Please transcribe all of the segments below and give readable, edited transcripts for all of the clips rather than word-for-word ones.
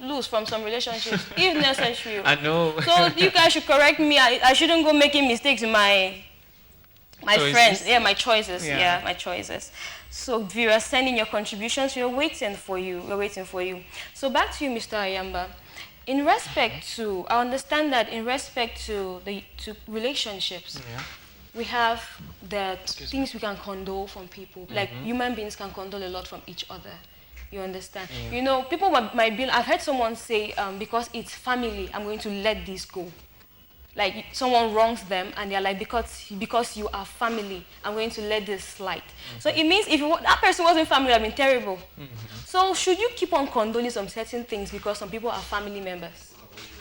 lose from some relationships if necessary. I know. So you guys should correct me. I shouldn't go making mistakes in my friends. Yeah, my choices. Yeah, my choices. So viewers, send in your contributions. We're waiting for you. We're waiting for you. So back to you, Mr. Ayamba. In respect to, I understand that in respect to relationships, we have the things we can condole from people. Like human beings can condole a lot from each other. You understand? You know, people might be, I've heard someone say, because it's family, I'm going to let this go. Like someone wrongs them and they're like, because you are family, I'm going to let this slide. So it means if that person wasn't family, it would have been terrible. So should you keep on condoning some certain things because some people are family members?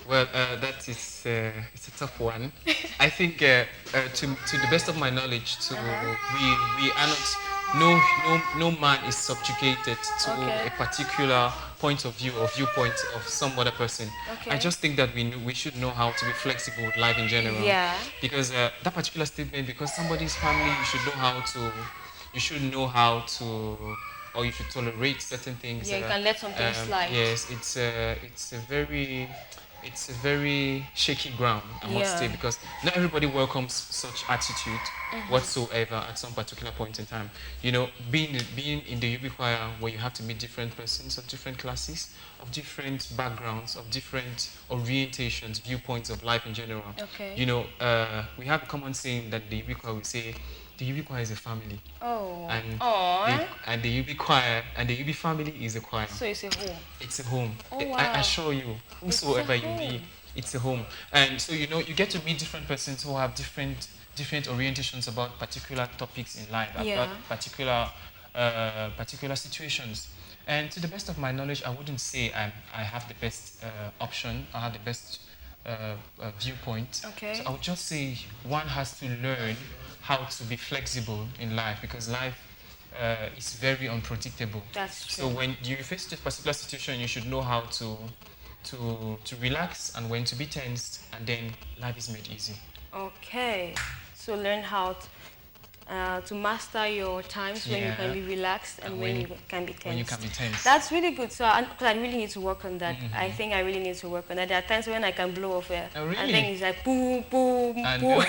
Well, that is it's a tough one. I think to the best of my knowledge, we are not, no man is subjugated to a particular point of view or viewpoint of some other person. I just think that we should know how to be flexible with life in general. Yeah. Because that particular statement, because somebody's family, you should know how to, or you should tolerate certain things. Yeah, you can let something slide. Yes, it's a very shaky ground, I must say, because not everybody welcomes such attitude whatsoever at some particular point in time. You know, being in the UB choir where you have to meet different persons of different classes, of different backgrounds, of different orientations, viewpoints of life in general. You know, we have a common saying that the UB choir will say, the UB choir is a family. And the UB choir and the UB family is a choir. So it's a home. It's a home. I assure you, whosoever you be, it's a home. And so you know, you get to meet different persons who have different orientations about particular topics in life, about particular situations. And to the best of my knowledge, I wouldn't say I have the best option. I have the best viewpoint. So I would just say one has to learn how to be flexible in life, because life is very unpredictable. That's true. So when you face a particular situation, you should know how to relax and when to be tensed, and then life is made easy. Okay, so learn how to master your times when you can be relaxed and when you can be tense. When you can be tense. That's really good. So I really need to work on that. I think I really need to work on that. There are times when I can blow off air. Oh, really? I think it's like boom, boom, boom.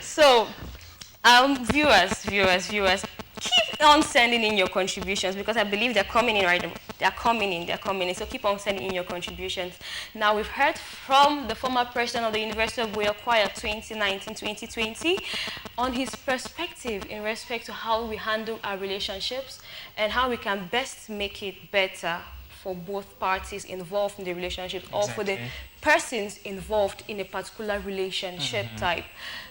So, viewers, keep on sending in your contributions, because I believe they're coming in right now. They're coming in. So keep on sending in your contributions. Now, we've heard from the former president of the University of Buea Choir 2019-2020 on his perspective in respect to how we handle our relationships and how we can best make it better for both parties involved in the relationship, or for the persons involved in a particular relationship type.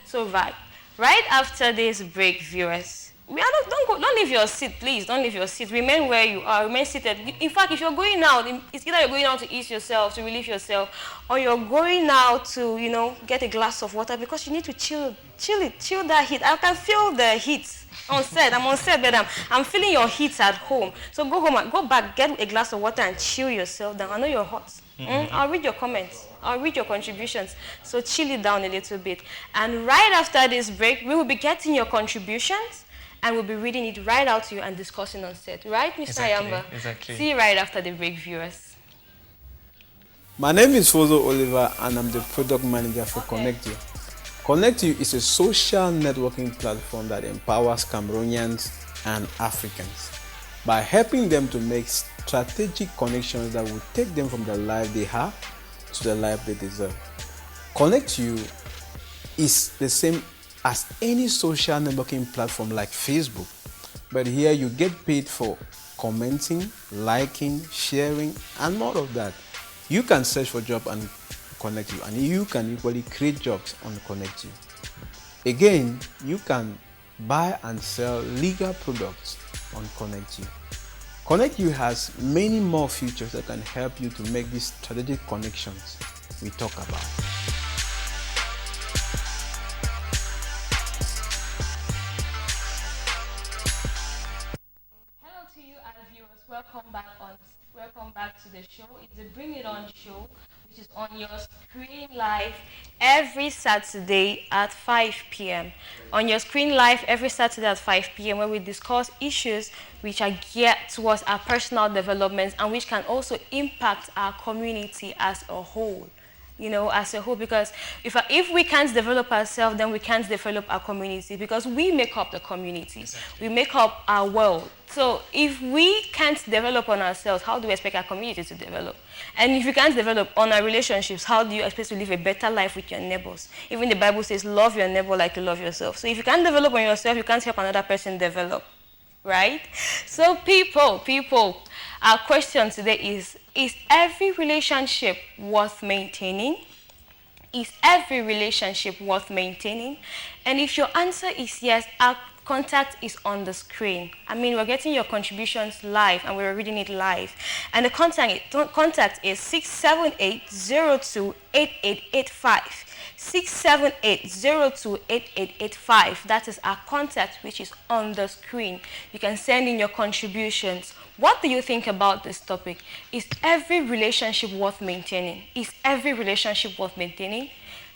So right after this break, viewers, don't leave your seat, please. Don't leave your seat. Remain where you are. Remain seated. In fact, if you're going out, it's either you're going out to ease yourself, to relieve yourself, or you're going out to, you know, get a glass of water, because you need to chill that heat. I can feel the heat on set. I'm on set, but I'm feeling your heat at home. So go home, go back, get a glass of water, and chill yourself down. I know you're hot. I'll read your comments. I'll read your contributions. So chill it down a little bit. And right after this break, we will be getting your contributions, and we'll be reading it right out to you and discussing on set. Right, Mr. Ayamba? Exactly. See you right after the break, viewers. My name is Fozo Oliver, and I'm the product manager for Connect You. Connect You is a social networking platform that empowers Cameroonians and Africans by helping them to make strategic connections that will take them from the life they have to the life they deserve. Connect You is the same as any social networking platform like Facebook, but here you get paid for commenting, liking, sharing, and more of that. You can search for jobs on Connect You, and you can equally create jobs on Connect You. Again, you can buy and sell legal products on Connect You. Connect You has many more features that can help you to make these strategic connections we talk about. welcome back to the show. It's a Bring It On show, which is on your screen live every Saturday at 5 p.m. On your screen live every Saturday at 5 p.m. where we discuss issues which are geared towards our personal developments and which can also impact our community as a whole. As a whole, because if we can't develop ourselves, then we can't develop our community, because we make up the community. Exactly. We make up our world. So if we can't develop on ourselves, how do we expect our community to develop? And if you can't develop on our relationships, how do you expect to live a better life with your neighbors? Even the Bible says, love your neighbor like you love yourself. So if you can't develop on yourself, you can't help another person develop, right? So people, our question today is every relationship worth maintaining? Is every relationship worth maintaining? And if your answer is yes, our contact is on the screen. We're getting your contributions live and we're reading it live. And the contact is 678-02-8885. 678-02-8885. That is our contact, which is on the screen. You can send in your contributions. What do you think about this topic? Is every relationship worth maintaining? Is every relationship worth maintaining?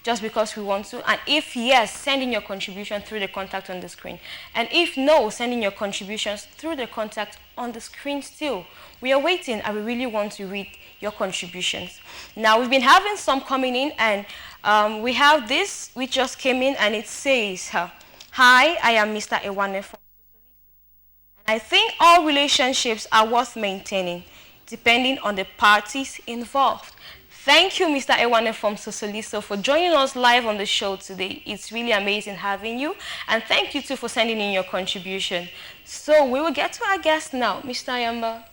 Just because we want to? And if yes, send in your contribution through the contact on the screen. And if no, send in your contributions through the contact on the screen still. We are waiting and we really want to read your contributions. Now, we've been having some coming in, and we have this which just came in, and it says, "Hi, I am Mr. Ewane from I think all relationships are worth maintaining, depending on the parties involved." Thank you, Mr. Ewane from Sosoliso, for joining us live on the show today. It's really amazing having you. And thank you, too, for sending in your contribution. So we will get to our guest now. Mr. Ayamba,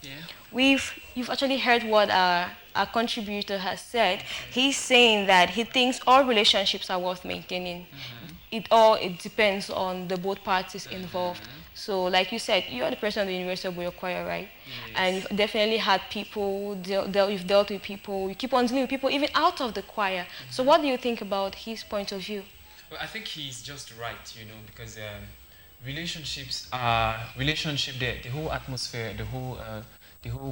you've actually heard what our contributor has said. He's saying that he thinks all relationships are worth maintaining. It depends on the both parties involved. So, like you said, you are the president of the University of Buyo Choir, right? Yes. And you've definitely had people, you've dealt with people, you keep on dealing with people even out of the choir. So what do you think about his point of view? Well, I think he's just right, because the whole atmosphere, the whole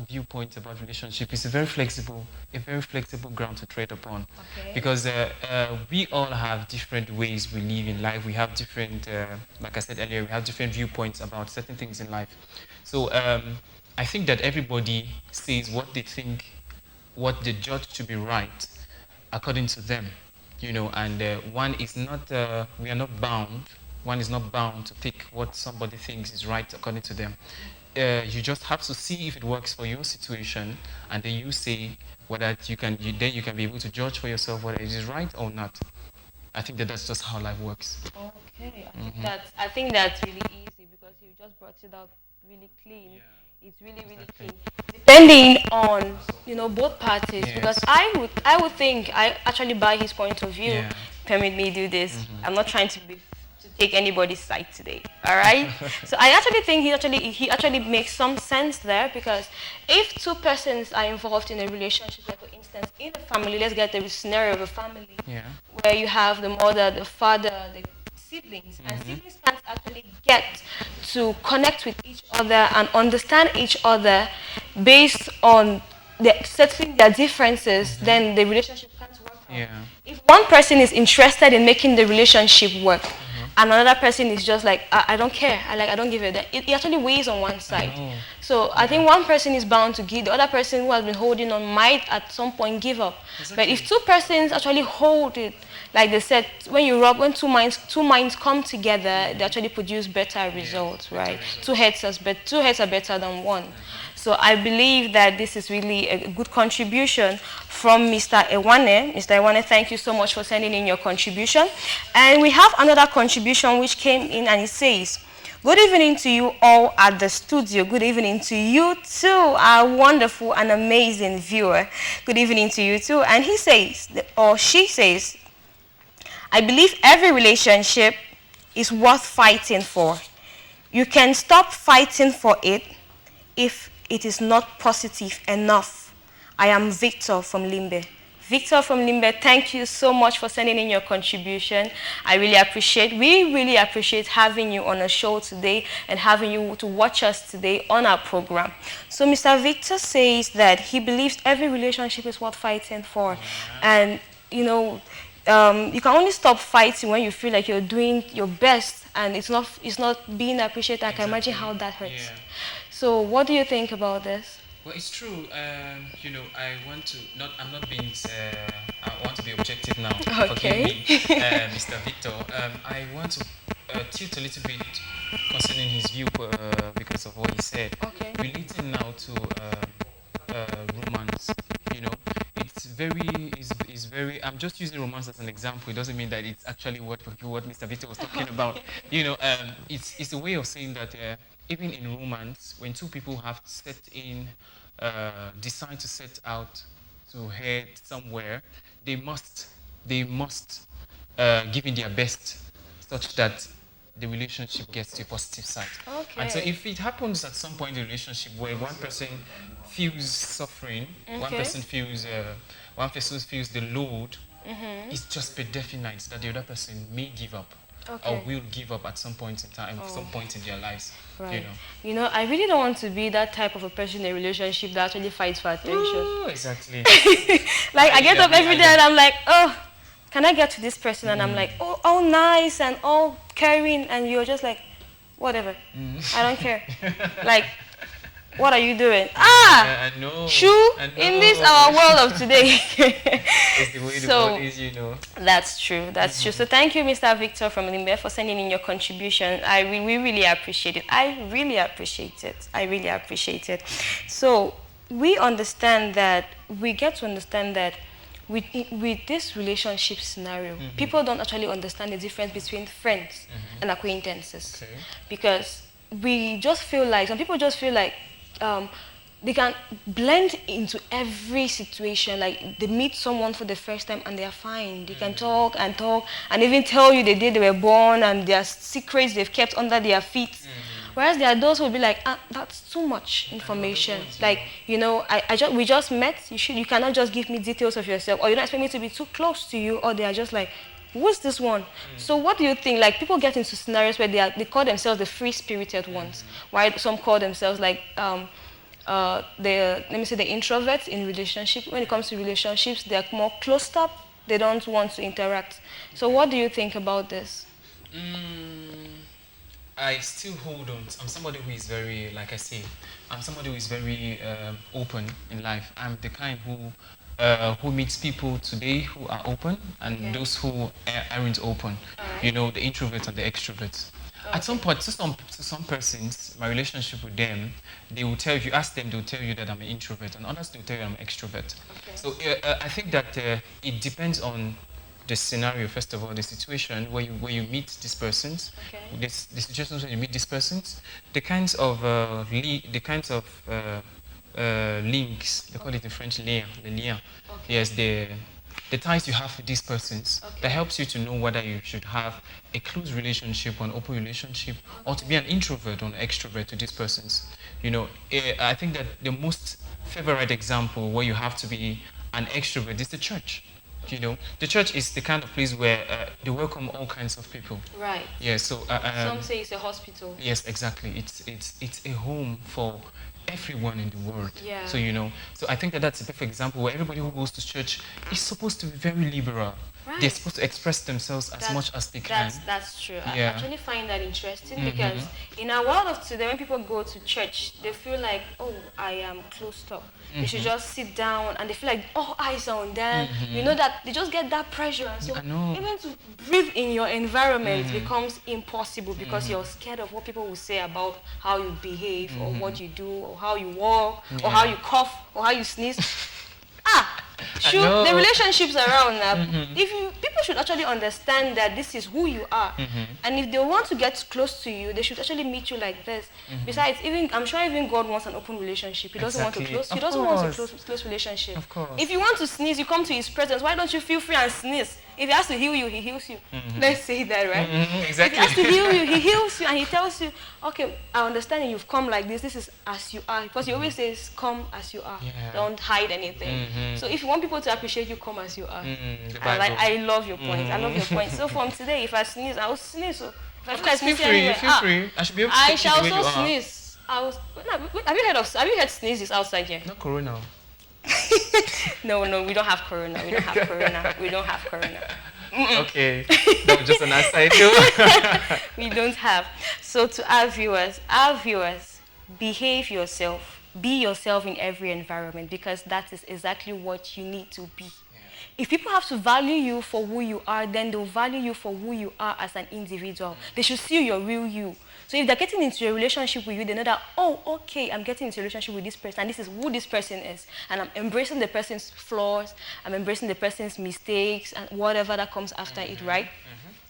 viewpoint about relationship is a very flexible ground to trade upon. Okay. Because we all have different ways we live in life. We have different, like I said earlier, we have different viewpoints about certain things in life. So I think that everybody says what they think, what they judge to be right, according to them, and one is not bound to pick what somebody thinks is right according to them. You just have to see if it works for your situation, and then you say whether you can be able to judge for yourself whether it is right or not. I think that's just how life works. Okay, I think that's really easy, because you just brought it out really clean. Yeah. It's really clean. Depending on both parties, yes. Because I would think I actually buy his point of view. Yeah. Permit me do this. I'm not trying to take anybody's side today, all right? So I actually think he actually makes some sense there, because if two persons are involved in a relationship, like for instance in a family, let's get the scenario of a family, where you have the mother, the father, the siblings, and siblings can't actually get to connect with each other and understand each other based on settling their differences, then the relationship can't work out. Yeah. If one person is interested in making the relationship work, and another person is just like, I don't care, I don't give a damn. It actually weighs on one side. So I think one person is bound to give, the other person who has been holding on might at some point give up. Exactly. But if two persons actually hold it, like they said, when two minds come together, they actually produce better results, right? Two heads are better than one. So I believe that this is really a good contribution from Mr. Ewane. Mr. Ewane, thank you so much for sending in your contribution. And we have another contribution which came in, and it says, "Good evening to you all at the studio. Good evening to you too, our wonderful and amazing viewer. Good evening to you too." And he says, or she says, "I believe every relationship is worth fighting for. You can stop fighting for it if it is not positive enough. I am Victor from Limbe. Victor from Limbe, thank you so much for sending in your contribution. We really appreciate having you on a show today and having you to watch us today on our program. So Mr. Victor says that he believes every relationship is worth fighting for. And, you know, you can only stop fighting when you feel like you're doing your best and it's not being appreciated. I can imagine how that hurts. Yeah. So what do you think about this? Well, it's true. You know, I'm not being. I want to be objective now. Okay. Forgive me, Mr. Victor. I want to tilt a little bit concerning his view because of what he said. Okay. Relating now to romance. You know, it's very. I'm just using romance as an example. It doesn't mean that it's actually what Mr. Victor was talking about. You know, it's a way of saying that. Even in romance, when two people have decide to set out to head somewhere, they must give in their best, such that the relationship gets to a positive side. Okay. And so, if it happens at some point in the relationship where one person feels suffering, one person feels the load, it's just predefined that the other person may give up. Okay. Or will give up at some point in time, some point in their lives. Right. You know, I really don't want to be that type of a person in a relationship that actually fights for attention. Ooh, exactly. Like, I get up every day and I'm like, oh, can I get to this person? And I'm like, oh, all nice and all caring, and you're just like, whatever. I don't care. Like, what are you doing? I know. In this our world of today. It's the way the world is, you know. That's true. That's true. So thank you, Mr. Victor from Limbe, for sending in your contribution. We really appreciate it. I really appreciate it. So we get to understand that with this relationship scenario, people don't actually understand the difference between friends and acquaintances. Okay. Because some people just feel like they can blend into every situation. Like, they meet someone for the first time and they are fine. They can talk and even tell you the day they were born and their secrets they've kept under their feet. Whereas there are those who will be like, that's too much information. Like, you know, we just met. You cannot just give me details of yourself, or you don't expect me to be too close to you. Or they are just like, who's this one? So what do you think? Like, people get into scenarios where they call themselves the free-spirited ones, while some call themselves like the introverts in relationship. When it comes to relationships, they are more closed up. They don't want to interact. So what do you think about this? I still hold on. I'm somebody who is very, like I say, I'm somebody who is very open in life. I'm the kind who meets people today who are open and those who aren't open. You know, the introverts and the extroverts. At some point, to some persons, my relationship with them, they will tell you, if you ask them, they will tell you that I'm an introvert, and others they will tell you I'm an extrovert. Okay. So I think that it depends on the scenario, first of all, the situation where you meet these persons, the situations where you meet these persons, the kinds of links, they call it in French lien, the lien. Yes, the ties you have with these persons that helps you to know whether you should have a close relationship or an open relationship, or to be an introvert or an extrovert to these persons. You know, I think that the most favorite example where you have to be an extrovert is the church. You know, the church is the kind of place where they welcome all kinds of people. Right. Yeah. So some say it's a hospital. Yes, exactly. It's a home for everyone in the world. Yeah. So, you know, so I think that that's a perfect example where everybody who goes to church is supposed to be very liberal. Right. They're supposed to express themselves as much as they can. That's true. I actually find that interesting because in our world of today, when people go to church, they feel like, oh, I am closed up. They should just sit down, and they feel like all eyes are on them. You know that they just get that pressure. And so even to breathe in your environment becomes impossible because you're scared of what people will say about how you behave or what you do or how you walk or how you cough or how you sneeze. The relationships around now. People should actually understand that this is who you are, and if they want to get close to you, they should actually meet you like this. Besides, I'm sure even God wants an open relationship. He doesn't want a close relationship. Of course. If you want to sneeze, you come to His presence. Why don't you feel free and sneeze? If He has to heal you, He heals you. Let's say that, right? Exactly. If He has to heal you, He heals you, and He tells you, okay, I understand that you've come like this. This is as you are. Because He always says, come as you are. Don't hide anything. So if you want people to appreciate you, come as you are. The I love your point. I love your point. So from today, if I sneeze, I will sneeze. So if I feel free. anywhere, Feel free. I should be able to I take you shall the way you also are. sneeze. Have you heard sneezes outside here? Not corona. No, we don't have corona. We don't have corona. We don't have corona. Okay, that was just an aside though. We don't have. So to our viewers, behave yourself. Be yourself in every environment, because that is exactly what you need to be. If people have to value you for who you are, then they'll value you for who you are as an individual. They should see your real you. So if they're getting into a relationship with you, they know that, oh, okay, I'm getting into a relationship with this person, and this is who this person is. And I'm embracing the person's flaws, I'm embracing the person's mistakes, and whatever that comes after it, right?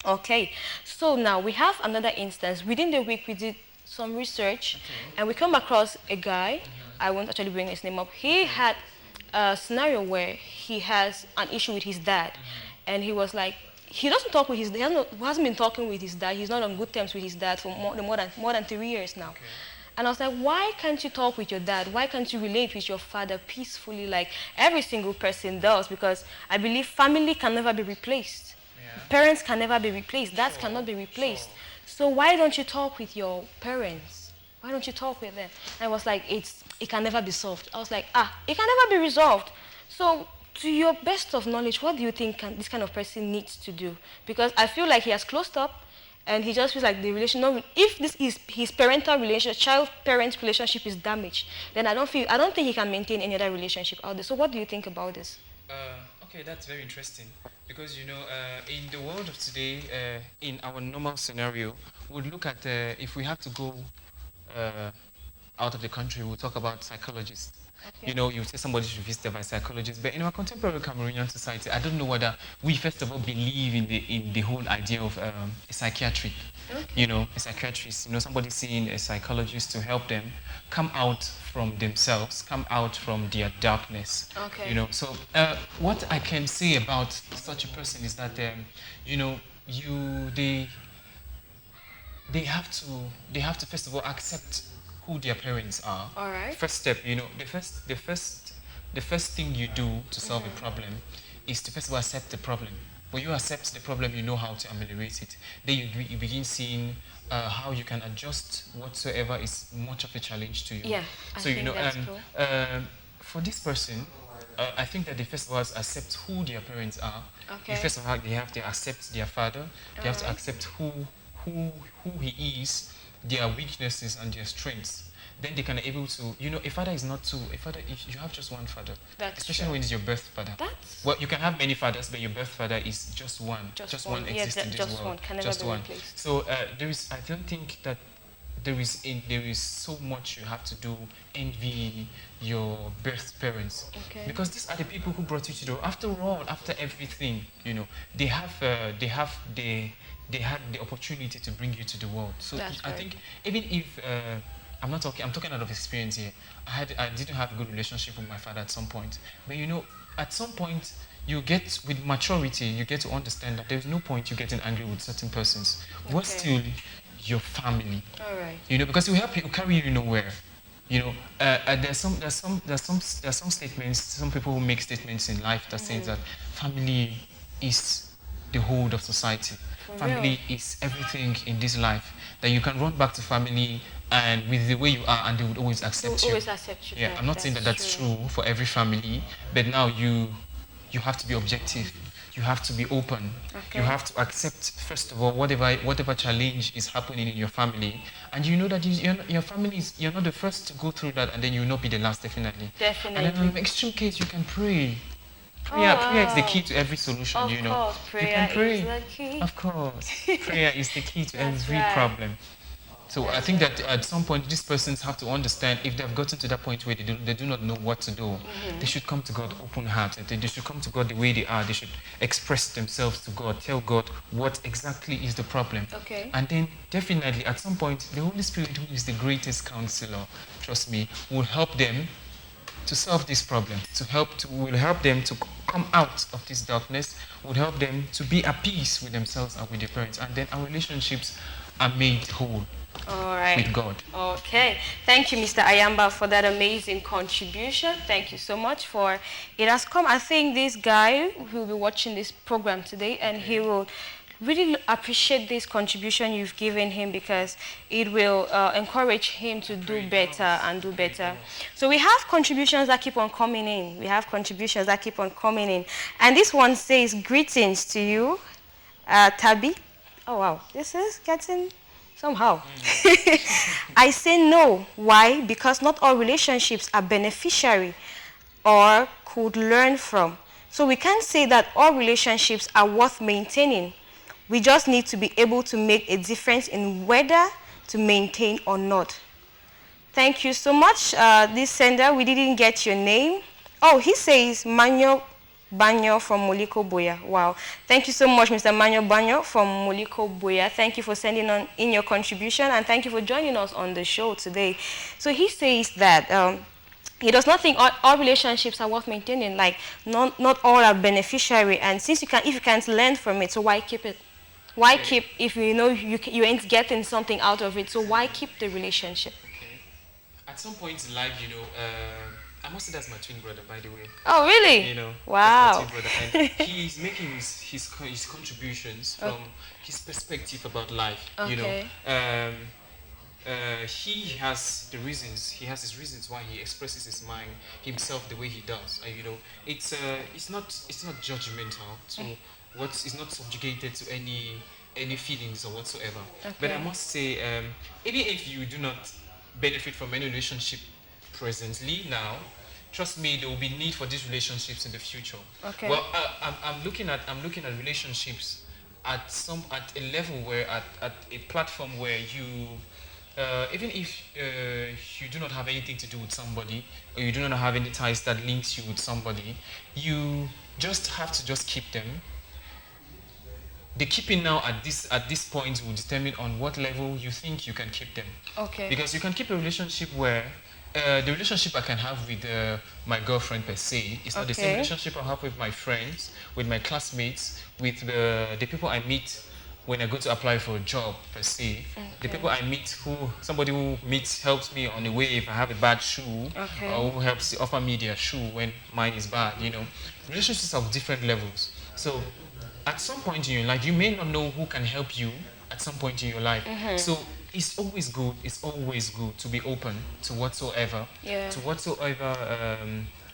Okay, so now we have another instance. Within the week, we did some research, and we come across a guy. I won't actually bring his name up. He had a scenario where he has an issue with his dad, and he was like, he doesn't talk with his dad. He hasn't been talking with his dad. He's not on good terms with his dad for more than 3 years now. And I was like, why can't you talk with your dad? Why can't you relate with your father peacefully, like every single person does? Because I believe family can never be replaced. Parents can never be replaced. Dads cannot be replaced. So why don't you talk with your parents? Why don't you talk with them? And I was like, it can never be solved. I was like, it can never be resolved. So to your best of knowledge, what do you think this kind of person needs to do? Because I feel like he has closed up, and he just feels like the relationship, if this is his parental relationship, child-parent relationship is damaged, then I don't think he can maintain any other relationship out there. So what do you think about this? Okay, that's very interesting, because you know, in the world of today, in our normal scenario, we'd look at if we have to go out of the country, we'll talk about psychologists. Okay. You know, you say somebody should visit by psychologists, but in our contemporary Cameroonian society, I don't know whether we first of all believe in the whole idea of a psychiatry. Okay. You know, a psychiatrist, you know, somebody seeing a psychologist to help them come out from themselves, come out from their darkness. Okay. You know, so what I can say about such a person is that, you know, they have to first of all accept who their parents are. All right. First step, you know, the first thing you do to solve a problem is to first of all accept the problem. When you accept the problem, you know how to ameliorate it. Then you begin seeing how you can adjust whatsoever is much of a challenge to you. Yeah, so you know, for this person, I think that they first of all accept who their parents are. Okay. First of all, they have to accept their father. They have to accept who he is, their weaknesses and their strengths. Then they can be able to, you know, a father is not two. If you have just one father, especially when it's your birth father. Well, you can have many fathers, but your birth father is just one. Just one exists in this world. One. Can never be replaced. So I don't think that there is so much you have to do envying your birth parents. Okay. Because these are the people who brought you to the world. After all, after everything, you know, they had the opportunity to bring you to the world. So I think even if I'm talking out of experience here. I didn't have a good relationship with my father at some point. But you know, at some point you get, with maturity, you get to understand that there's no point you getting angry with certain persons. Okay. We're still your family. All right. You know, because it will help you, carry you nowhere. You know, there's some statements, some people who make statements in life that says that family is the whole of society. Family is everything in this life. That you can run back to family and with the way you are, and they would always accept you. Always accept you. Yeah, I'm not saying that that's true for every family, but now you have to be objective. You have to be open. Okay. You have to accept, first of all, whatever challenge is happening in your family, and you know that your family you're not the first to go through that, and then you will not be the last, definitely. Definitely. And then in an extreme case, you can pray. Prayer is the key to every solution, of you know. Course, prayer you can pray. Is the key. Of course. Prayer is the key to every problem. So I think that at some point, these persons have to understand, if they've gotten to that point where they do not know what to do, they should come to God open-hearted. They should come to God the way they are. They should express themselves to God, tell God what exactly is the problem. Okay. And then definitely at some point, the Holy Spirit, who is the greatest counselor, trust me, will help them to solve this problem, will help them to come out of this darkness, will help them to be at peace with themselves and with their parents. And then our relationships are made whole All right. with God. Okay. Thank you, Mr. Ayamba, for that amazing contribution. Thank you so much for it has come. I think this guy will be watching this program today, and he will really appreciate this contribution you've given him, because it will encourage him to do better and do better. So we have contributions that keep on coming in. We have contributions that keep on coming in. And this one says, greetings to you, Tabi. Oh, wow. This is getting somehow. I say no. Why? Because not all relationships are beneficiary or could learn from. So we can't say that all relationships are worth maintaining. We just need to be able to make a difference in whether to maintain or not. Thank you so much. This sender, we didn't get your name. Oh, he says Manyo Banyo from Moliko Boya. Wow. Thank you so much, Mr. Manyo Banyo from Moliko Boya. Thank you for sending in your contribution, and thank you for joining us on the show today. So he says that he does not think all relationships are worth maintaining. Like, not all are beneficiary, and since if you can't learn from it, so why keep it? Why keep if you know you ain't getting something out of it? So why keep the relationship? Okay. At some point in life, I must say that's my twin brother, by the way. Oh, really? Wow. That's my twin brother, and he's making his contributions from his perspective about life. Okay. He has the reasons. He has his reasons why he expresses his mind himself the way he does. It's not judgmental. So it's not subjugated to any feelings or whatsoever. Okay. But I must say, even if you do not benefit from any relationship presently now, trust me, there will be need for these relationships in the future. Okay. Well, I'm looking at relationships at a level where at a platform where you even if you do not have anything to do with somebody, or you do not have any ties that links you with somebody, you just have to just keep them. The keeping now at this point will determine on what level you think you can keep them. Okay. Because you can keep a relationship where the relationship I can have with my girlfriend per se is not the same relationship I have with my friends, with my classmates, with the people I meet when I go to apply for a job per se. Okay. The people I meet, somebody who helps me on the way if I have a bad shoe, or who helps offer me their shoe when mine is bad. Relationships of different levels. So at some point in your life, you may not know who can help you at some point in your life. So it's always good to be open to whatsoever,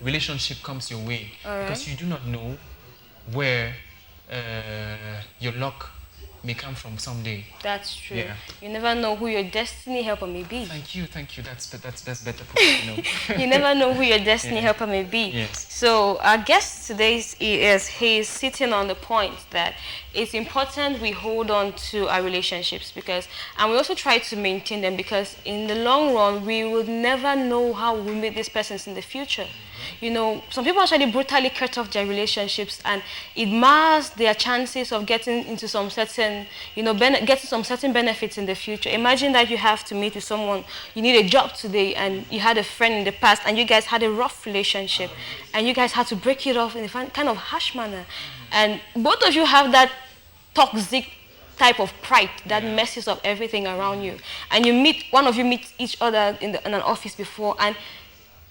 relationship comes your way. Because you do not know where your luck may come from someday. That's true. Yeah. You never know who your destiny helper may be. Thank you. That's better put, You never know who your destiny helper may be. Yes. So our guest today he's sitting on the point that it's important we hold on to our relationships, and we also try to maintain them, because in the long run we will never know how we meet these persons in the future. Some people actually brutally cut off their relationships, and it mars their chances of getting into some certain, getting some certain benefits in the future. Imagine that you have to meet with someone, you need a job today, and you had a friend in the past, and you guys had a rough relationship, and you guys had to break it off in a kind of harsh manner. And both of you have that toxic type of pride that messes up everything around you. And one of you meets each other in an office before, and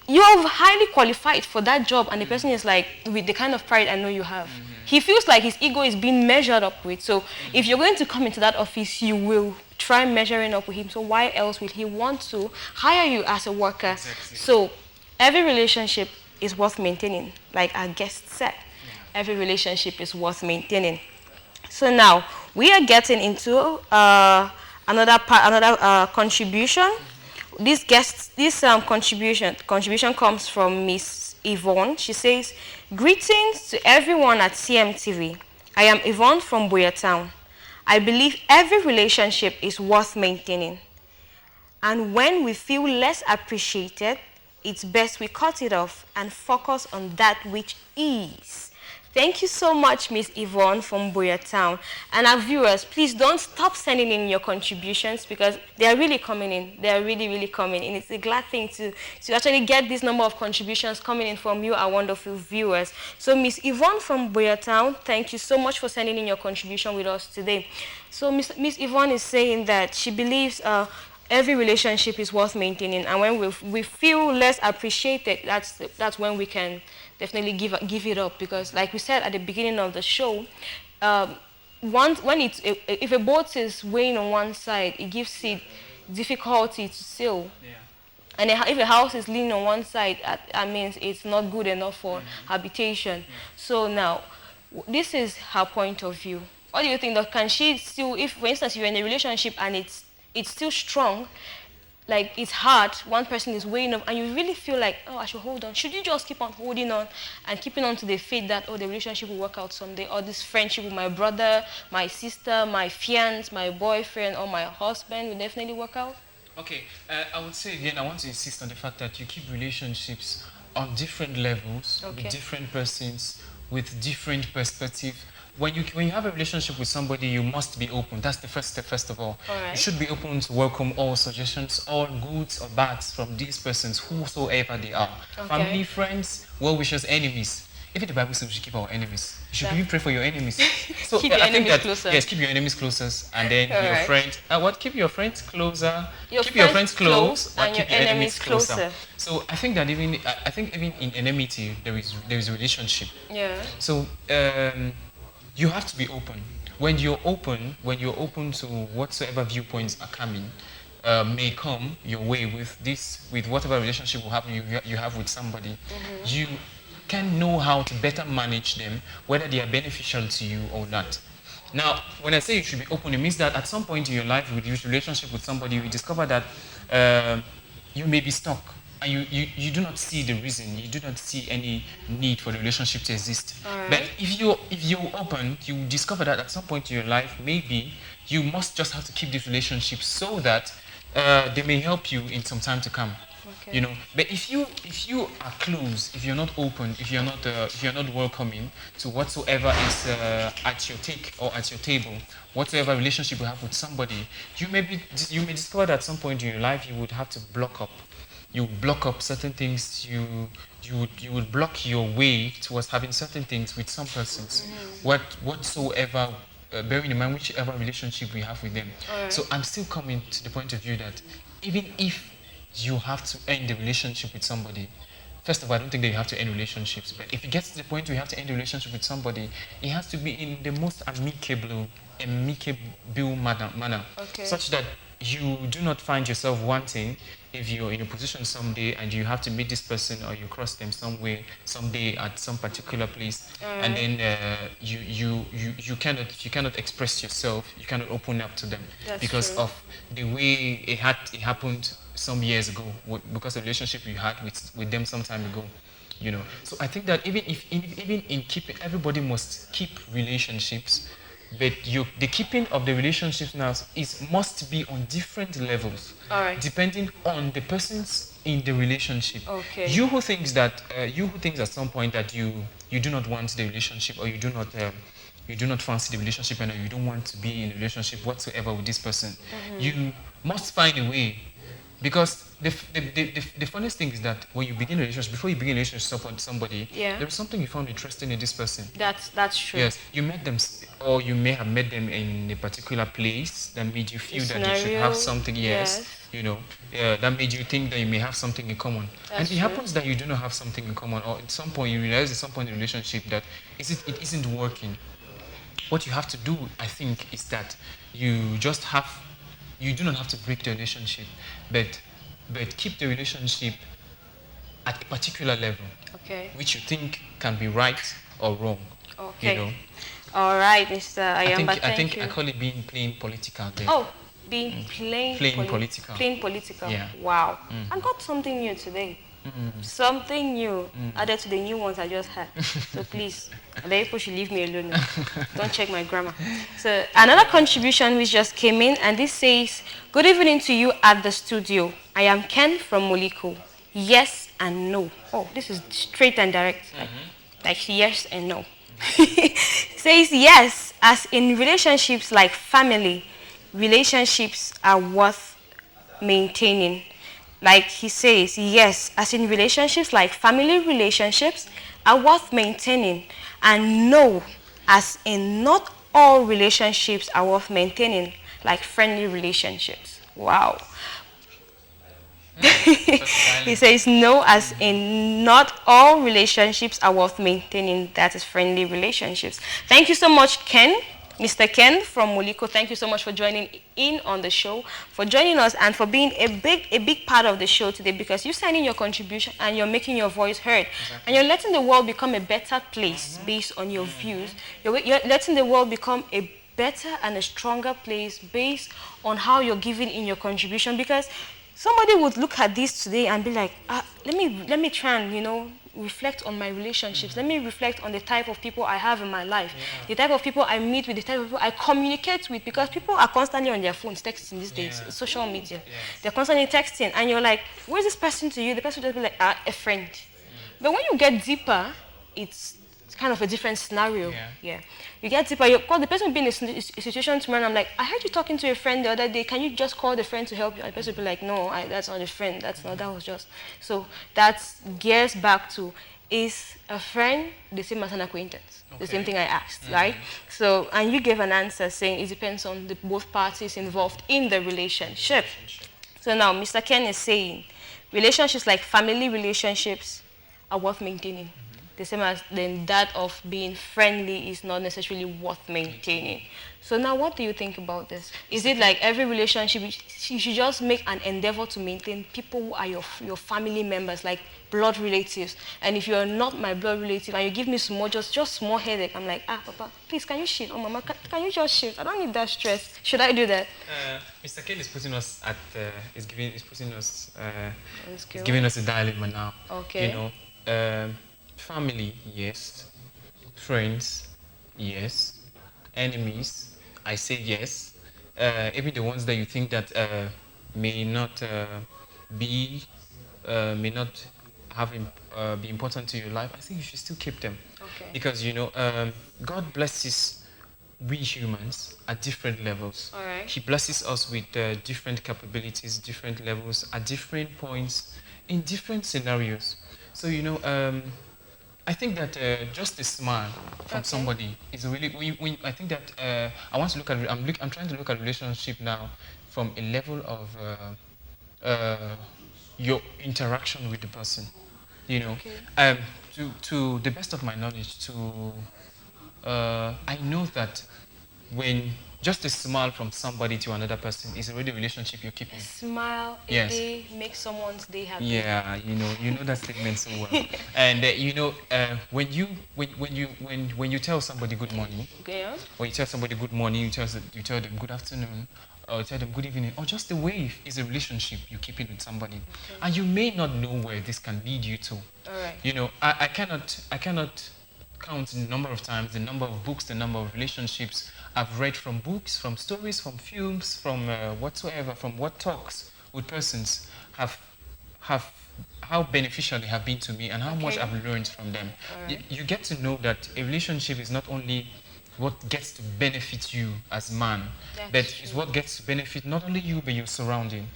you're highly qualified for that job, and the person is like, with the kind of pride I know you have. He feels like his ego is being measured up with. So if you're going to come into that office, you will try measuring up with him. So why else would he want to hire you as a worker? Exactly. So every relationship is worth maintaining, like our guest said. Every relationship is worth maintaining. So now we are getting into another contribution. This contribution comes from Miss Yvonne. She says, greetings to everyone at CMTV. I am Yvonne from Boyatown. I believe every relationship is worth maintaining. And when we feel less appreciated, it's best we cut it off and focus on that which is. Thank you so much, Miss Yvonne from Boyatown. And our viewers, please don't stop sending in your contributions because they are really coming in. They are really, really coming in. It's a glad thing to actually get this number of contributions coming in from you, our wonderful viewers. So, Miss Yvonne from Boyatown, thank you so much for sending in your contribution with us today. So, Miss Yvonne is saying that she believes every relationship is worth maintaining, and when we feel less appreciated, that's when we can definitely give it up, because like we said at the beginning of the show, if a boat is weighing on one side, it gives it difficulty to sail. Yeah. And if a house is leaning on one side, that means it's not good enough for habitation. So now, this is her point of view. What do you think? That can she still, if for instance you're in a relationship and it's still strong, like it's hard, one person is weighing up, and you really feel like, oh, I should hold on. Should you just keep on holding on and keeping on to the faith that, oh, the relationship will work out someday, or this friendship with my brother, my sister, my fiance, my boyfriend, or my husband will definitely work out? Okay, I would say again, I want to insist on the fact that you keep relationships on different levels, with different persons, with different perspectives. When you have a relationship with somebody, you must be open. That's the first step, first of all. Right. You should be open to welcome all suggestions, all goods or bads from these persons, whosoever they are. Okay. Family, friends, well-wishers, enemies. Even the Bible says we should keep our enemies. You should even pray for your enemies. So keep your enemies closer. Yes, keep your enemies closer, and then All your right. friends. Keep your friends closer. Keep your friends close, and keep your your enemies closer. So I think that even in enmity there is a relationship. Yeah. So you have to be open. When you're open to whatsoever viewpoints are coming, may come your way with whatever relationship will happen you have with somebody, you can know how to better manage them, whether they are beneficial to you or not. Now, when I say you should be open, it means that at some point in your life, with your relationship with somebody, you discover that you may be stuck, and you do not see the reason, you do not see any need for the relationship to exist. Right. But if you're open, you discover that at some point in your life, maybe you must just have to keep this relationship so that they may help you in some time to come. Okay. You know, but if you are closed, if you're not open, if you're not welcoming to whatsoever is at your take or at your table, whatsoever relationship you have with somebody, you may discover that at some point in your life you would have to block up. You block up certain things. You would block your way towards having certain things with some persons, whatsoever. Bearing in mind whichever relationship we have with them. Right. So I'm still coming to the point of view that even if you have to end the relationship with somebody, first of all, I don't think that you have to end relationships, but if it gets to the point where you have to end the relationship with somebody, it has to be in the most amicable manner, such that you do not find yourself wanting, if you're in a position someday and you have to meet this person or you cross them somewhere someday at some particular place, and then you cannot express yourself, you cannot open up to them. That's because true. of the way it happened some years ago, because of the relationship you had with them some time ago. You know, so I think that even in keeping, everybody must keep relationships, but the keeping of the relationships now must be on different levels, All right. depending on the persons in the relationship. Okay. You who thinks at some point that you do not want the relationship, or you do not fancy the relationship, and you don't want to be in a relationship whatsoever with this person, you must find a way. Because the funniest thing is that when you begin a relationship, before you begin a relationship with somebody, there is something you found interesting in this person. That's true. Yes, you met them, or you may have met them in a particular place that made you feel that you should have something. Yes. You know, that made you think that you may have something in common. That's and it happens that you do not have something in common, or at some point you realize at some point in the relationship that it isn't working. What you have to do, I think, is that you do not have to break the relationship, but keep the relationship at a particular level, which you think can be right or wrong. Okay. You know? All right, Mr. Ayamba, thank you. I call it being plain political there. Oh, being plain political. Plain political. Yeah. Wow. I got something new today. Something new added to the new ones I just had. So please, the people should leave me alone now. Don't check my grammar. So another contribution which just came in, and this says, "Good evening to you at the studio. I am Ken from Moliko. Yes and no." Oh, this is straight and direct. Like yes and no. Says yes, as in relationships like family, relationships are worth maintaining. Like he says, yes, as in relationships like family relationships are worth maintaining. And no, as in not all relationships are worth maintaining, like friendly relationships. Wow. He says no, as in not all relationships are worth maintaining. That is friendly relationships. Thank you so much, Ken. Mr. Ken from Moliko, thank you so much for joining in on the show, for joining us, and for being a big part of the show today, because you send in your contribution and you're making your voice heard. Exactly. And you're letting the world become a better place based on your views. You're letting the world become a better and a stronger place based on how you're giving in your contribution, because somebody would look at this today and be like, let me try and, reflect on my relationships. Let me reflect on the type of people I have in my life, the type of people I meet with, the type of people I communicate with, because people are constantly on their phones texting these days, social media. They're constantly texting, and you're like, where's this person to you? The person will just be like, a friend. But when you get deeper, it's kind of a different scenario. You get deeper. You call the person will be in a situation tomorrow, and I'm like, I heard you talking to a friend the other day. Can you just call the friend to help you? And the person will be like, no, that's not a friend. That was just. So that gears back to, is a friend the same as an acquaintance? Okay. The same thing I asked, right? So, and you gave an answer saying it depends on both parties involved in the relationship. So now Mr. Ken is saying relationships like family relationships are worth maintaining. The same as then that of being friendly is not necessarily worth maintaining. So now what do you think about this? Is it like every relationship, you should just make an endeavor to maintain people who are your family members, like blood relatives? And if you're not my blood relative and you give me just small headache, I'm like, Papa, please, can you shift? Oh, Mama, can you just shift? I don't need that stress. Should I do that? Mr. Ken is putting us at, is giving us a dilemma now. Okay. Family, yes. Friends, yes. Enemies, I say yes. Even the ones that you think that may not be important to your life, I think you should still keep them. Okay. Because God blesses we humans at different levels. All right. He blesses us with different capabilities, different levels, at different points, in different scenarios. So I think that just a smile from somebody is really. I think that I want to look at. I'm trying to look at relationship now from a level of your interaction with the person. To the best of my knowledge, I know that when just a smile from somebody to another person is already a relationship you're keeping. Smile a day makes someone's day happy. Yeah, you know that statement so well. And when you tell somebody good morning, or you tell somebody good morning, you tell them good afternoon, or you tell them good evening, or just a wave is a relationship you keep in with somebody. Okay. And you may not know where this can lead you to. All right. I cannot count the number of times, the number of books, the number of relationships I've read from books, from stories, from films, from whatsoever, from what talks with persons have how beneficial they have been to me and how much I've learned from them. Right. You get to know that a relationship is not only what gets to benefit you as man, but it's what gets to benefit not only you but your surrounding.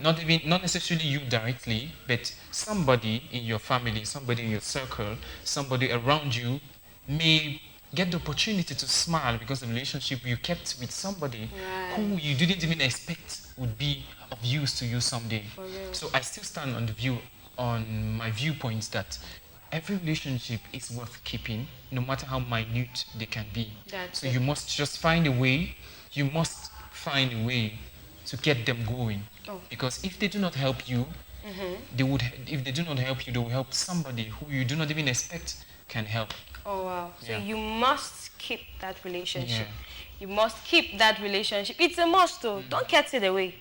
Not necessarily you directly, but somebody in your family, somebody in your circle, somebody around you may get the opportunity to smile because of the relationship you kept with somebody who you didn't even expect would be of use to you someday. So I still stand on my viewpoints that every relationship is worth keeping, no matter how minute they can be. You must just find a way. You must find a way to get them going. Because if they do not help you, if they do not help you, they will help somebody who you do not even expect can help. Oh wow! So you must keep that relationship. You must keep that relationship. It's a must, though. Don't cut it away.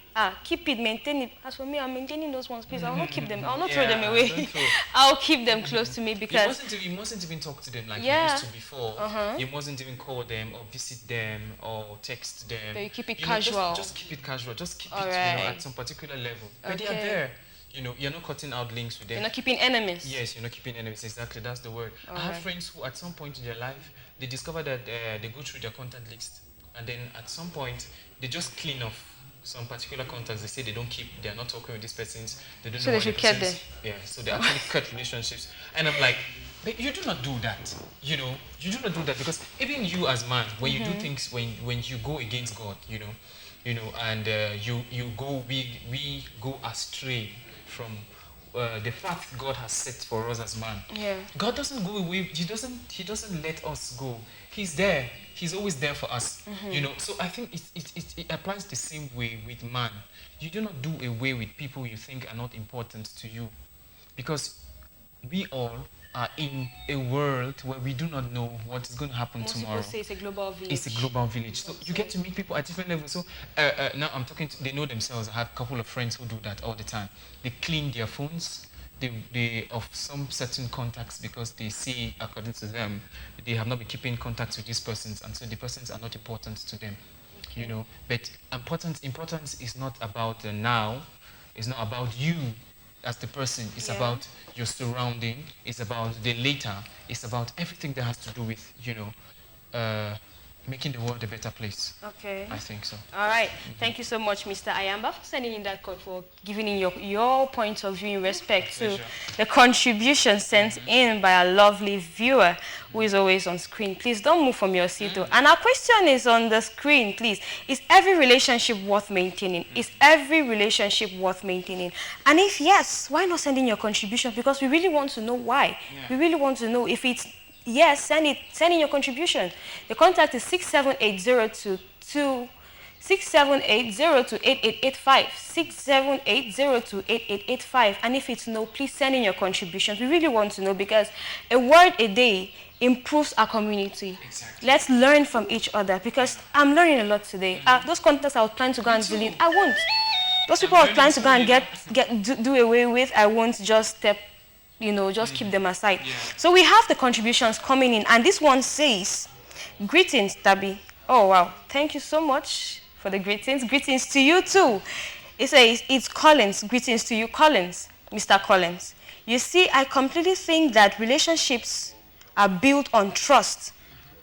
Keep it, maintain it. As for me, I'm maintaining those ones, please. I will not keep them. I will not throw them away. I'll keep them close to me because you mustn't even talk to them like you used to before. You mustn't even call them or visit them or text them. So you keep it casual. Just keep it casual. Just keep it at some particular level. But they are there. You know, you're not cutting out links with them. You're not keeping enemies. Yes, you're not keeping enemies. Exactly, that's the word. I have friends who, at some point in their life, they discover that they go through their contact list, and then at some point they just clean off some particular contacts. They say they don't keep. They are not talking with these persons. They don't So know they why should cut them. Yeah, so they actually cut relationships. And I'm like, but you do not do that. You know, you do not do that, because even you as man, when you do things, when you go against God, and we go astray from the path God has set for us as man. Yeah. God doesn't go away. He doesn't let us go. He's there. He's always there for us. You know. So I think it applies the same way with man. You do not do away with people you think are not important to you, because we all are in a world where we do not know what is going to happen tomorrow. Most people say it's a global village. It's a global village. So you get to meet people at different levels. So now I'm talking to, they know themselves. I have a couple of friends who do that all the time. They clean their phones they of some certain contacts, because they see, according to them, they have not been keeping contacts with these persons, and so the persons are not important to them. Okay. You know, but importance is not about the now. It's not about you as the person. It's about your surrounding. It's about the later. It's about everything that has to do with, making the world a better place. Okay. I think so. All right. Thank you so much, Mr. Ayamba, for sending in that code, for giving in your point of view in respect to the contribution sent in by a lovely viewer who is always on screen. Please don't move from your seat. And our question is on the screen, please. Is every relationship worth maintaining? Is every relationship worth maintaining? And if yes, why not send in your contribution? Because we really want to know why. Yeah. We really want to know if it's yes, send in your contribution. The contact is 67802 8885. 678028885. And if it's no, please send in your contributions. We really want to know, because a word a day improves our community. Exactly. Let's learn from each other, because I'm learning a lot today. Those contacts I was planning to go and delete, I won't. Those people I was planning to go and do away with, I won't just step, just keep them aside. Yeah. So we have the contributions coming in, and this one says, greetings, Tabi. Oh, wow. Thank you so much for the greetings. Greetings to you, too. It says, it's Collins. Greetings to you, Collins, Mr. Collins. You see, I completely think that relationships are built on trust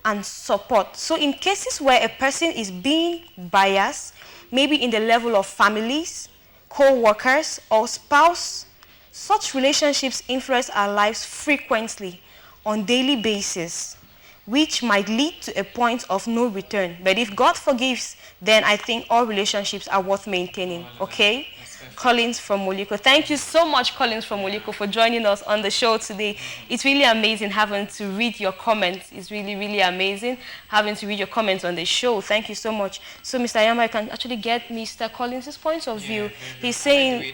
and support. So in cases where a person is being biased, maybe in the level of families, co-workers, or spouse, such relationships influence our lives frequently on daily basis, which might lead to a point of no return. But if God forgives, then I think all relationships are worth maintaining. Okay? Collins from Moliko. Thank you so much, Collins from Moliko, for joining us on the show today. It's really amazing having to read your comments. It's really, really amazing having to read your comments on the show. Thanp you so much. So, Mr. Ayamba, I can actually get Mr. Collins' point of view. He's saying,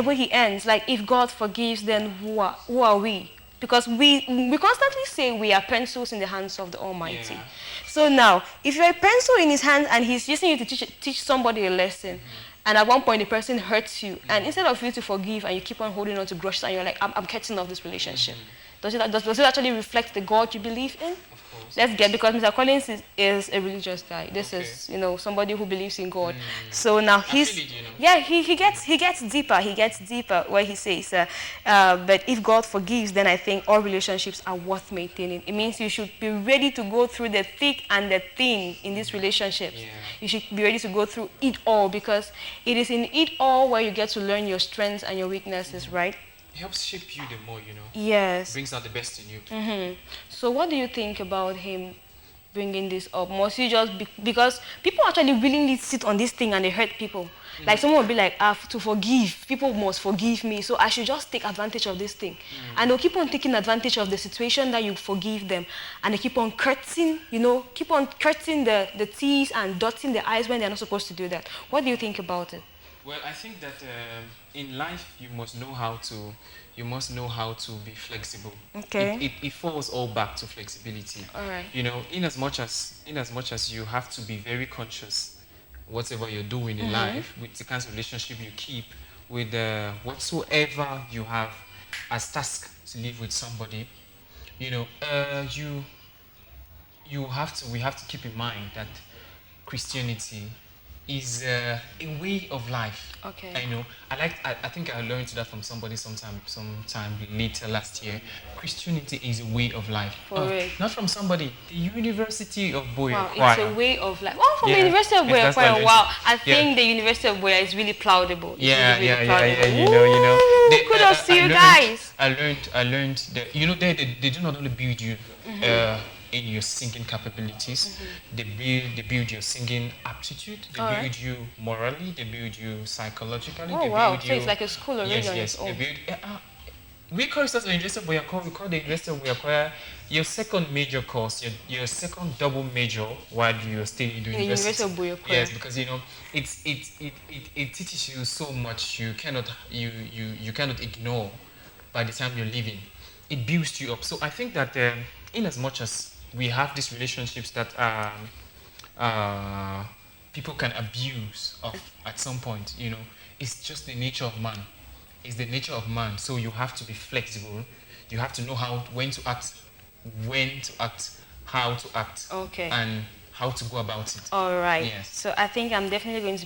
where he ends, like, if God forgives, then who are we? Because we constantly say we are pencils in the hands of the Almighty. Yeah. So now, if you're a pencil in his hand and he's using you to teach somebody a lesson, and at one point the person hurts you, and instead of you to forgive and you keep on holding on to grudges and you're like, I'm cutting off this relationship. Does it actually reflect the God you believe in? Let's get, because Mr. Collins is a religious guy. This is, somebody who believes in God. So now he gets deeper where he says, but if God forgives, then I think all relationships are worth maintaining. It means you should be ready to go through the thick and the thin in these relationships. Yeah. You should be ready to go through it all, because it is in it all where you get to learn your strengths and your weaknesses, right? It helps shape you the more, Yes. Brings out the best in you. So what do you think about him bringing this up? Must you just because people actually willingly sit on this thing and they hurt people. Like someone will be like, to forgive, people must forgive me, so I should just take advantage of this thing. And they'll keep on taking advantage of the situation that you forgive them, and they keep on curtsing, the T's and dotting the I's when they're not supposed to do that. What do you think about it? Well, I think that in life you must know how to be flexible. Okay. It falls all back to flexibility. All right. In as much as you have to be very conscious whatever you're doing in life, with the kinds of relationship you keep, with whatsoever you have as task to live with somebody, we have to keep in mind that Christianity is a way of life. Okay. I know. I think I learned that from somebody sometime later last year. Christianity is a way of life. For real. Not from somebody. The University of Boya Wow, Choir. it's a way of life. Oh, from Yeah, the University of yeah, Boya that's what I Choir. learned. Wow, I Yeah. think the University of Boya is really proudable. It's Yeah, really, really yeah. proudable. You know. Ooh, kudos to you guys. I learned that they do not only build you in your singing capabilities. They build your singing aptitude. They Alright. build you morally. They build you psychologically. Oh they wow, build so you, it's like a school already on its They own. build. We call it as the University of Boya Choir. We call the University of Boya Choir your second major course, your second double major while you're still in the University university. of Boya Choir. Yes, because it teaches you so much you cannot ignore by the time you're leaving. It builds you up. So I think that in as much as we have these relationships that people can abuse at some point, it's just the nature of man. It's the nature of man. So you have to be flexible. You have to know when to act, how to act, Okay. and how to go about it. All right. Yes. So I think I'm definitely going to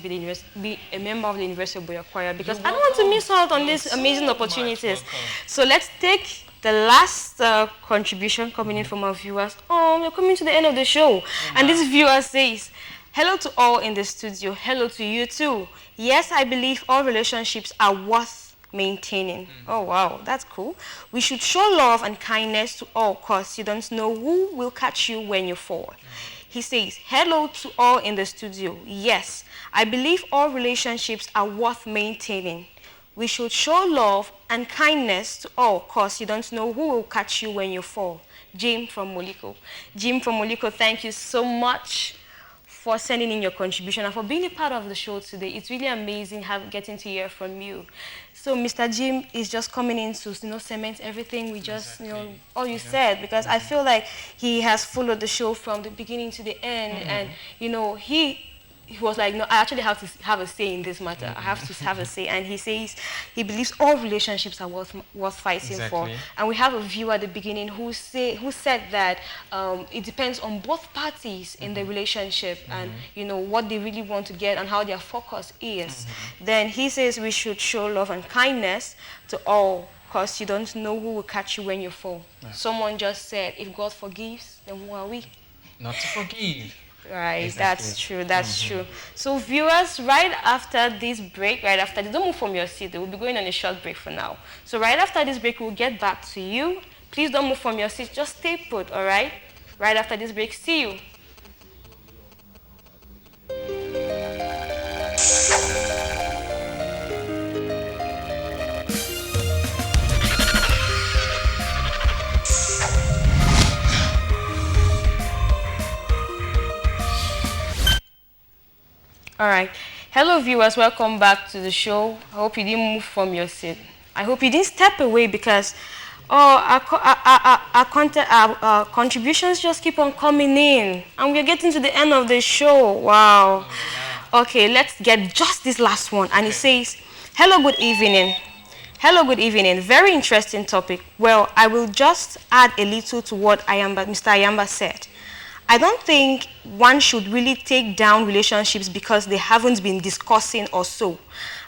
be a member of the University of Boya Choir because You're I don't want to welcome. miss out on You're these so amazing much opportunities. welcome. So let's take the last contribution coming in from our viewers. Oh, we're coming to the end of the show. And this viewer says, hello to all in the studio. Hello to you too. Yes, I believe all relationships are worth maintaining. Oh, wow, that's cool. We should show love and kindness to all because you don't know who will catch you when you fall. He says, hello to all in the studio. Yes, I believe all relationships are worth maintaining. We should show love and kindness to all because you don't know who will catch you when you fall. Jim from Moliko. Jim from Moliko, thank you so much for sending in your contribution and for being a part of the show today. It's really amazing getting to hear from you. So Mr. Jim is just coming in to cement everything we just, all you said, because I feel like he has followed the show from the beginning to the end, and he was like, no, I actually have to have a say in this matter. I have to have a say. And he says he believes all relationships are worth fighting for. And we have a viewer at the beginning who said that it depends on both parties in the relationship and, what they really want to get and how their focus is. Then he says we should show love and kindness to all because you don't know who will catch you when you fall. Someone just said, if God forgives, then who are we? Not to forgive. Right, Exactly. that's true. So viewers, right after this break, don't move from your seat. We'll be going on a short break for now. So right after this break, we'll get back to you. Please don't move from your seat. Just stay put, all right? Right after this break, see you. All right. Hello, viewers. Welcome back to the show. I hope you didn't move from your seat. I hope you didn't step away because our contributions just keep on coming in. And we're getting to the end of the show. Wow. Okay, let's get just this last one. And it says, hello, good evening. Hello, good evening. Very interesting topic. Well, I will just add a little to what Mr. Ayamba said. I don't think one should really take down relationships because they haven't been discussing or so.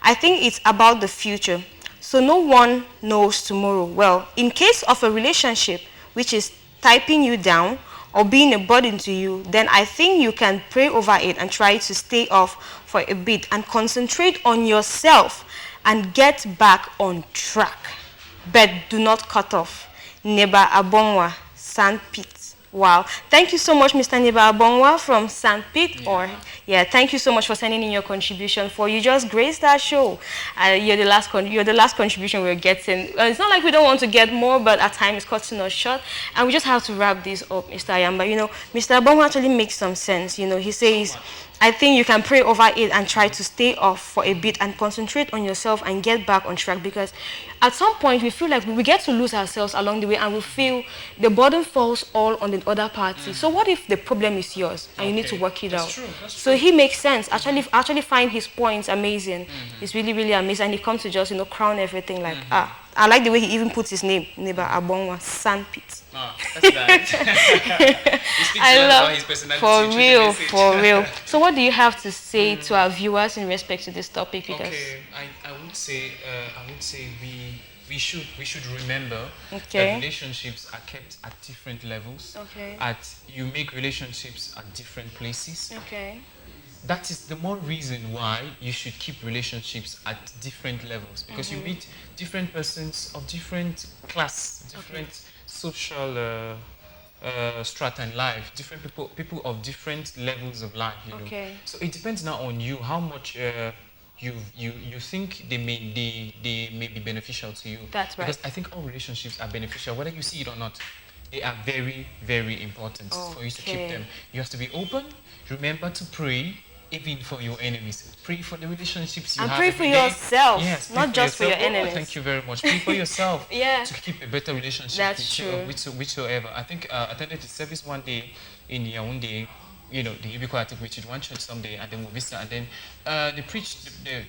I think it's about the future. So no one knows tomorrow. Well, in case of a relationship which is typing you down or being a burden to you, then I think you can pray over it and try to stay off for a bit and concentrate on yourself and get back on track. But do not cut off. Neba Abonwa, Sandpit. Wow. Thank you so much, Mr. Neba Abonwa from Sandpit. Thank you so much for sending in your contribution. You just graced that show. You're the last contribution we're getting. It's not like we don't want to get more, but at times it's cutting us short. And we just have to wrap this up, Mr. Ayamba. Mr. Abonwa actually makes some sense. He says, I think you can pray over it and try to stay off for a bit and concentrate on yourself and get back on track, because at some point we feel like we get to lose ourselves along the way and we feel the burden falls all on the other party. So what if the problem is yours and you need to work it out? True. So he makes sense. Actually find his points amazing. It's really, really amazing. And he comes to just, crown everything like, I like the way he even puts his name, Neighbor Abongwa, Sandpit. Oh, that's nice. He speaks I a lot love about his personality. for real. So what do you have to say to our viewers in respect to this topic? Because Okay, I would say we should remember Okay. that relationships are kept at different levels. Okay. You make relationships at different places. Okay. That is the more reason why you should keep relationships at different levels, because you meet different persons of different class, different social strata in life, different people of different levels of life. You know. Okay. So it depends now on you how much you think they may be beneficial to you. That's right. Because I think all relationships are beneficial, whether you see it or not. They are very, very important for you to keep Okay. them. You have to be open. Remember to pray, even for your enemies. Pray for the relationships you And have. pray every for day. yourself, Yes, pray not just for your yourself. enemies. Thank you very much. Pray for yourself. Yeah. To keep a better relationship That's with true. whichsoever. I think I attended the service one day in Yaoundé. You know, the Ubico, I think we did one church someday, and then we visited, and then the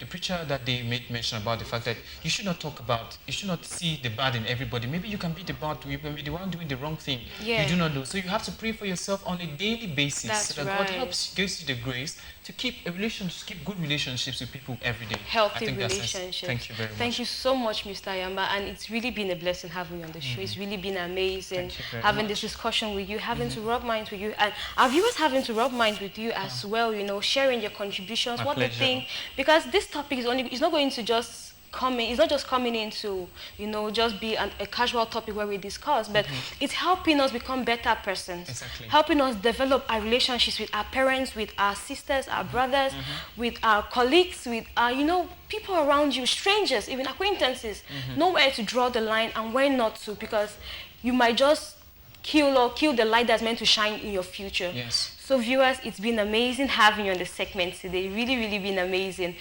preacher that they made mention about the fact that you should not see the bad in everybody. Maybe you can be the bad, you can be the one doing the wrong thing. Yeah. You do not know. So you have to pray for yourself on a daily basis, That's so that God right. gives you the grace to keep good relationships with people every day. I Healthy think that's it. relationships. Thank you very much. Thank you so much, Mr. Ayamba, and it's really been a blessing having you on the show. It's really been amazing Thank you very having much. this discussion with you, having to rub minds with you, and our viewers having to rub minds with you as well. You know, sharing your contributions, My what they pleasure. think, because this topic is not going to just it's not just coming into, you know, just be a casual topic where we discuss, but it's helping us become better persons. Exactly. Helping us develop our relationships with our parents, with our sisters, our brothers, with our colleagues, with our, you know, people around you, strangers, even acquaintances. Know where to draw the line and where not to, because you might just kill the light that's meant to shine in your future. Yes. So viewers, it's been amazing having you on the segment today. Really, really been amazing.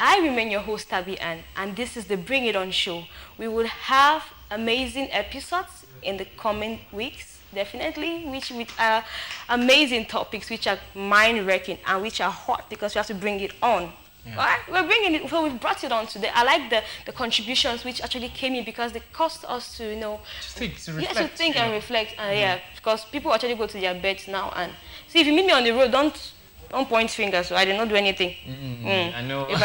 I remain your host, Tabi Anne, and this is the Bring It On show. We will have amazing episodes in the coming weeks, definitely, which with amazing topics, which are mind-wrecking and which are hot, because we have to bring it on. Yeah. All right, we're bringing it. So we've brought it on today. I like the contributions which actually came in, because they caused us to, you know, To think, to yeah, reflect. to think you and know. reflect. Yeah, because people actually go to their beds now and see, if you meet me on the road, don't point fingers. So I did not do anything. I know. If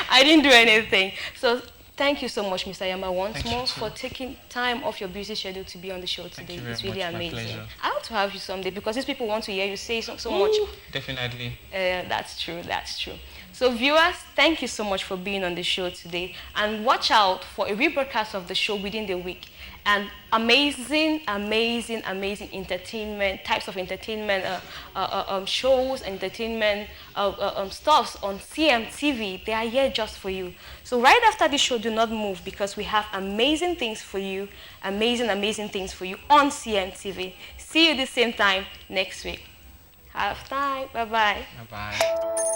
I didn't do anything. So thank you so much, Mr. Ayamba, once Thank you more too. for taking time off your busy schedule to be on the show today. you very It's really much. My amazing. pleasure. I want to have you someday, because these people want to hear you say so much. Definitely. That's true. That's true. So viewers, thank you so much for being on the show today, and watch out for a rebroadcast of the show within the week. And amazing entertainment, types of entertainment shows, entertainment stuffs on CMTV. They are here just for you. So right after this show, do not move, because we have amazing things for you, amazing things for you on CMTV. See you the same time next week. Have time. Bye-bye. Bye-bye.